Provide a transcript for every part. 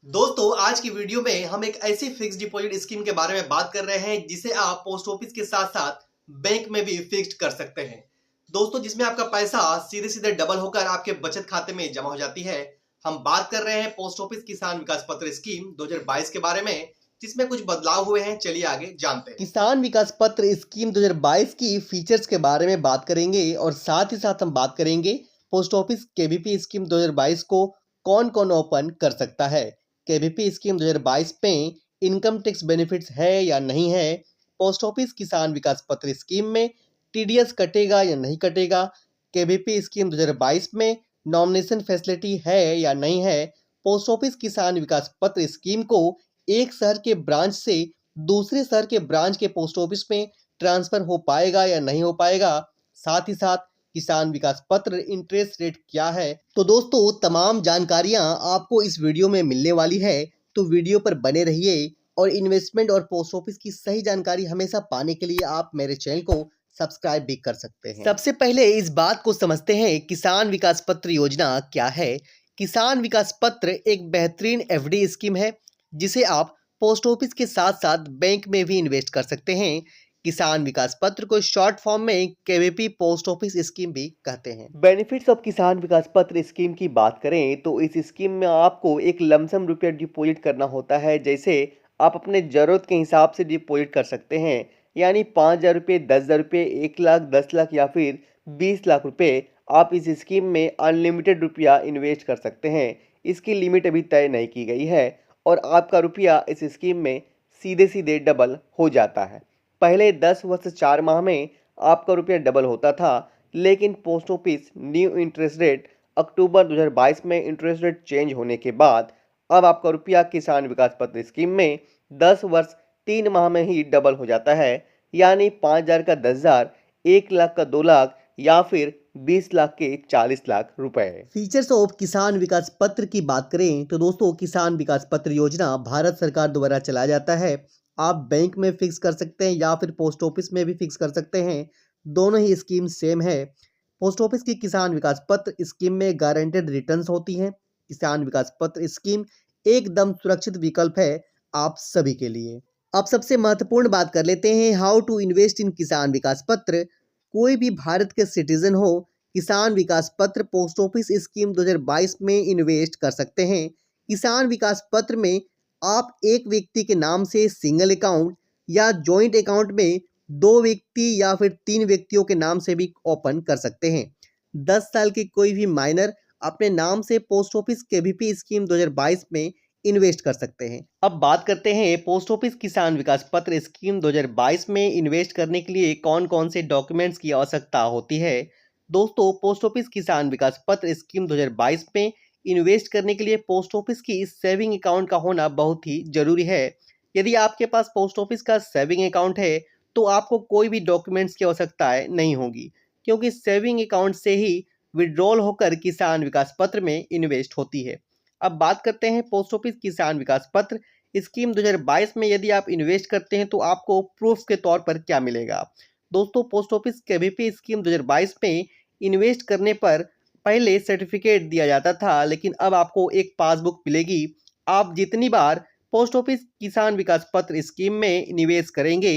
दोस्तों आज की वीडियो में हम एक ऐसी फिक्स डिपॉजिट स्कीम के बारे में बात कर रहे हैं जिसे आप पोस्ट ऑफिस के साथ साथ बैंक में भी फिक्स्ड कर सकते हैं। दोस्तों जिसमें आपका पैसा सीधे सीधे डबल होकर आपके बचत खाते में जमा हो जाती है। हम बात कर रहे हैं पोस्ट ऑफिस किसान विकास पत्र स्कीम 2022 के बारे में, जिसमें कुछ बदलाव हुए हैं। चलिए आगे जानते हैं। किसान विकास पत्र स्कीम 2022 की फीचर्स के बारे में बात करेंगे और साथ ही साथ हम बात करेंगे पोस्ट ऑफिस केवीपी स्कीम 2022 को कौन कौन ओपन कर सकता है। केवीपी स्कीम 2022 में इनकम टैक्स बेनिफिट्स है या नहीं है, पोस्ट ऑफिस किसान विकास पत्र स्कीम में टीडीएस कटेगा या नहीं कटेगा, केवीपी स्कीम 2022 में नॉमिनेशन फैसिलिटी है या नहीं है, पोस्ट ऑफिस किसान विकास पत्र स्कीम को एक शहर के ब्रांच से दूसरे शहर के ब्रांच के पोस्ट ऑफिस में ट्रांसफर हो पाएगा या नहीं हो पाएगा, साथ ही साथ किसान विकास पत्र इंटरेस्ट रेट क्या है। तो दोस्तों तमाम जानकारियां आपको इस वीडियो में मिलने वाली है, तो वीडियो पर बने रहिए और इन्वेस्टमेंट और पोस्ट ऑफिस की सही जानकारी हमेशा पाने के लिए आप मेरे चैनल को सब्सक्राइब भी कर सकते हैं। सबसे पहले इस बात को समझते हैं किसान विकास पत्र योजना क्या है। किसान विकास पत्र एक बेहतरीन एफडी स्कीम है जिसे आप पोस्ट ऑफिस के साथ साथ बैंक में भी इन्वेस्ट कर सकते हैं। किसान विकास पत्र को शॉर्ट फॉर्म में केवीपी पोस्ट ऑफिस स्कीम भी कहते हैं। बेनिफिट्स ऑफ किसान विकास पत्र स्कीम की बात करें तो इस स्कीम में आपको एक लमसम रुपया डिपॉजिट करना होता है। जैसे आप अपने जरूरत के हिसाब से डिपॉजिट कर सकते हैं, यानी 5,000 रुपये, 10,000 रुपये, 1 लाख, 10 लाख या फिर 20 लाख रुपए आप इस स्कीम में अनलिमिटेड रुपया इन्वेस्ट कर सकते हैं। इसकी लिमिट अभी तय नहीं की गई है और आपका रुपया इस स्कीम में सीधे सीधे डबल हो जाता है। पहले 10 वर्ष 4 माह में आपका रुपया डबल होता था, लेकिन post office new interest rate October 2022 में इंटरेस्ट रेट चेंज होने के बाद अब आपका रुपया किसान विकास पत्र स्कीम में 10 वर्ष 3 माह में ही डबल हो जाता है, यानी 5,000 का 10,000, 1 लाख का 2 लाख या फिर 20 लाख के 40 लाख रुपए। फीचर्स ऑफ किसान विकास पत्र की बात करें तो दोस्तों किसान विकास पत्र योजना भारत सरकार द्वारा चलाया जाता है। आप बैंक में फिक्स कर सकते हैं या फिर पोस्ट ऑफिस में भी फिक्स कर सकते हैं, दोनों ही स्कीम सेम है। पोस्ट ऑफिस की किसान विकास पत्र स्कीम में गारंटेड रिटर्न्स होती हैं। किसान विकास पत्र स्कीम एकदम सुरक्षित विकल्प है आप सभी के लिए। अब सबसे महत्वपूर्ण बात कर लेते हैं हाउ टू इन्वेस्ट इन किसान विकास पत्र। कोई भी भारत के सिटीजन हो किसान विकास पत्र पोस्ट ऑफिस स्कीम 2022 में इन्वेस्ट कर सकते हैं। किसान विकास पत्र में आप एक व्यक्ति के नाम से सिंगल अकाउंट या जॉइंट अकाउंट में 2 व्यक्ति या फिर 3 व्यक्तियों के नाम से भी ओपन कर सकते हैं। 10 साल के कोई भी माइनर अपने नाम से पोस्ट ऑफिस केवीपी स्कीम 2022 में इन्वेस्ट कर सकते हैं। अब बात करते हैं पोस्ट ऑफिस किसान विकास पत्र स्कीम 2022 में इन्वेस्ट करने के लिए कौन कौन से डॉक्यूमेंट्स की आवश्यकता होती है। दोस्तों पोस्ट ऑफिस किसान विकास पत्र स्कीम 2022 में इन्वेस्ट करने के लिए पोस्ट ऑफिस की सेविंग अकाउंट का होना बहुत ही जरूरी है। यदि आपके पास पोस्ट ऑफिस का सेविंग अकाउंट है तो आपको कोई भी डॉक्यूमेंट्स की आवश्यकता नहीं होगी, क्योंकि सेविंग अकाउंट से ही विड्रॉल होकर किसान विकास पत्र में इन्वेस्ट होती है। अब बात करते हैं पोस्ट ऑफिस किसान विकास पत्र स्कीम 2022 में यदि आप इन्वेस्ट करते हैं तो आपको प्रूफ के तौर पर क्या मिलेगा। दोस्तों पोस्ट ऑफिस केवीपी स्कीम 2022 में इन्वेस्ट करने पर पहले सर्टिफिकेट दिया जाता था, लेकिन अब आपको एक पासबुक मिलेगी। आप जितनी बार पोस्ट ऑफिस किसान विकास पत्र स्कीम में निवेश करेंगे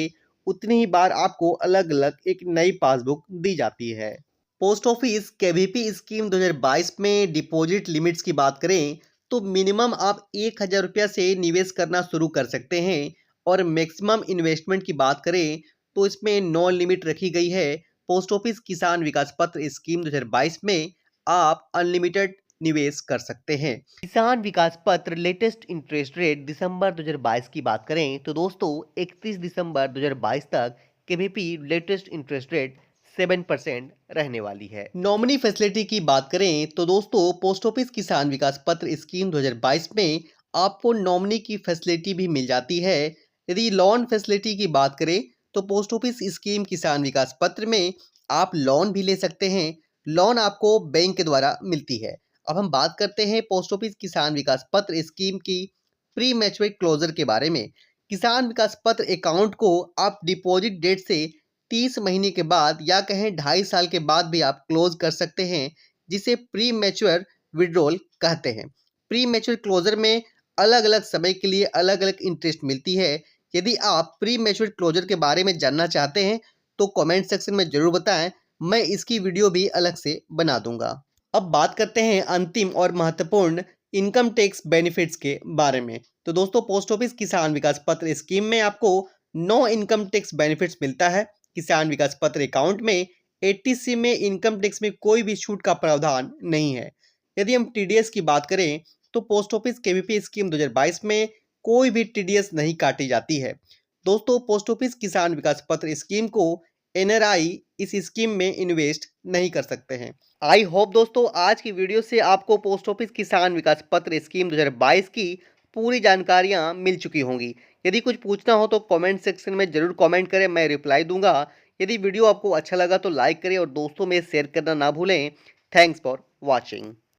उतनी ही बार आपको अलग अलग एक नई पासबुक दी जाती है। पोस्ट ऑफिस केवीपी स्कीम 2022 में डिपॉजिट लिमिट्स की बात करें तो मिनिमम आप 1,000 रुपया से निवेश करना शुरू कर सकते हैं और मैक्सिमम इन्वेस्टमेंट की बात करें तो इसमें नो लिमिट रखी गई है। पोस्ट ऑफिस किसान विकास पत्र स्कीम 2022 में आप अनलिमिटेड निवेश कर सकते हैं। किसान विकास पत्र लेटेस्ट इंटरेस्ट रेट दिसंबर 2022 की बात करें तो दोस्तों 31 दिसंबर 2022 तक केवीपी लेटेस्ट इंटरेस्ट रेट 7% रहने वाली है। नॉमिनी फैसिलिटी की बात करें तो दोस्तों पोस्ट ऑफिस किसान विकास पत्र स्कीम 2022 में आपको नॉमिनी की फैसिलिटी भी मिल जाती है। यदि लोन फैसिलिटी की बात करें तो पोस्ट ऑफिस स्कीम किसान विकास पत्र में आप लोन भी ले सकते हैं। लोन आपको बैंक के द्वारा मिलती है। अब हम बात करते हैं पोस्ट ऑफिस किसान विकास पत्र स्कीम की प्री मैच्योरिटी क्लोजर के बारे में। किसान विकास पत्र अकाउंट को आप डिपॉजिट डेट से 30 महीने के बाद या कहें 2.5 साल के बाद भी आप क्लोज कर सकते हैं, जिसे प्री मैच्योर विड्रॉल कहते हैं। प्री मैच्योर क्लोजर में अलग अलग समय के लिए अलग अलग इंटरेस्ट मिलती है। यदि आप प्री मैच्योर क्लोजर के बारे में जानना चाहते हैं तो कमेंट सेक्शन में जरूर बताएं, मैं इसकी वीडियो भी अलग से बना दूंगा। अब बात करते हैं अंतिम और महत्वपूर्ण इनकम टैक्स बेनिफिट्स के बारे में। तो दोस्तों, पोस्ट ऑफिस किसान विकास पत्र स्कीम में आपको 9 इनकम टैक्स बेनिफिट्स मिलता है। किसान विकास पत्र अकाउंट में 80C में इनकम टैक्स में कोई भी छूट का प्रावधान नहीं है। यदि हम टीडीएस की बात करें तो पोस्ट ऑफिस केवीपी स्कीम 2022 में कोई भी टीडीएस नहीं काटी जाती है। दोस्तों, पोस्ट ऑफिस किसान विकास पत्र स्कीम को एनआरआई इस स्कीम में इन्वेस्ट नहीं कर सकते हैं। आई होप दोस्तों आज की वीडियो से आपको पोस्ट ऑफिस किसान विकास पत्र स्कीम 2022 की पूरी जानकारियां मिल चुकी होंगी। यदि कुछ पूछना हो तो कमेंट सेक्शन में जरूर कमेंट करें, मैं रिप्लाई दूंगा। यदि वीडियो आपको अच्छा लगा तो लाइक करें और दोस्तों में शेयर करना ना भूलें। Thanks for watching.